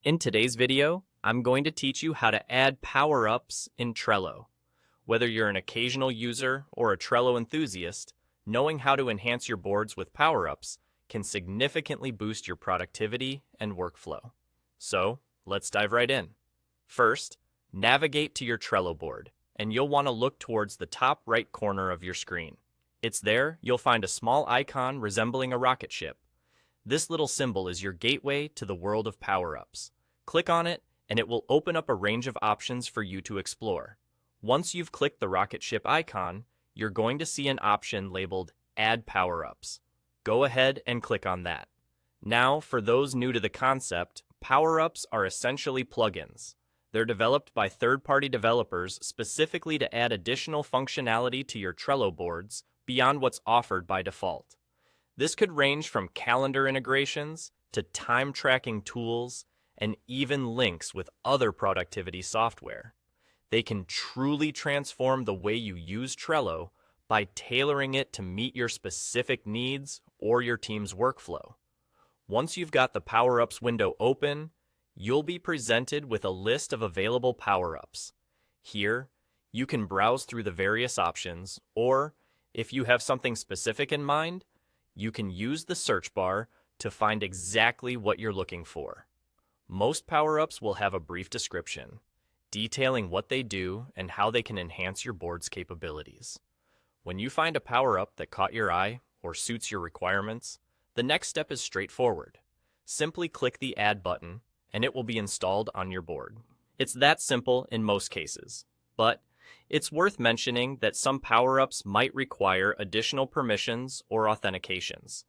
In today's video, I'm going to teach you how to add power-ups in Trello. Whether you're an occasional user or a Trello enthusiast, knowing how to enhance your boards with power-ups can significantly boost your productivity and workflow. So, let's dive right in. First, navigate to your Trello board, and you'll want to look towards the top right corner of your screen. It's there you'll find a small icon resembling a rocket ship. This little symbol is your gateway to the world of power-ups. Click on it, and it will open up a range of options for you to explore. Once you've clicked the rocket ship icon, you're going to see an option labeled Add Power-Ups. Go ahead and click on that. Now, for those new to the concept, power-ups are essentially plugins. They're developed by third-party developers specifically to add additional functionality to your Trello boards beyond what's offered by default. This could range from calendar integrations to time tracking tools and even links with other productivity software. They can truly transform the way you use Trello by tailoring it to meet your specific needs or your team's workflow. Once you've got the Power-Ups window open, you'll be presented with a list of available power-ups. Here, you can browse through the various options, or if you have something specific in mind, you can use the search bar to find exactly what you're looking for. Most power-ups will have a brief description, detailing what they do and how they can enhance your board's capabilities. When you find a power-up that caught your eye or suits your requirements, the next step is straightforward. Simply click the Add button, and it will be installed on your board. It's that simple in most cases, but it's worth mentioning that some power-ups might require additional permissions or authentications.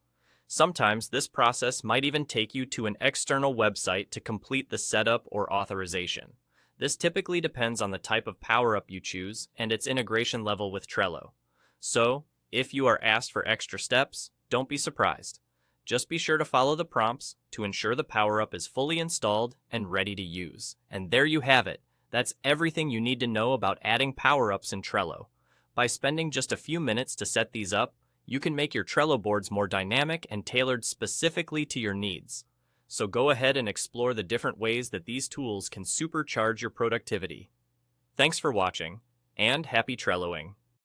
Sometimes this process might even take you to an external website to complete the setup or authorization. This typically depends on the type of power-up you choose and its integration level with Trello. So, if you are asked for extra steps, don't be surprised. Just be sure to follow the prompts to ensure the power-up is fully installed and ready to use. And there you have it. That's everything you need to know about adding power-ups in Trello. By spending just a few minutes to set these up, you can make your Trello boards more dynamic and tailored specifically to your needs. So go ahead and explore the different ways that these tools can supercharge your productivity. Thanks for watching, and happy Trelloing!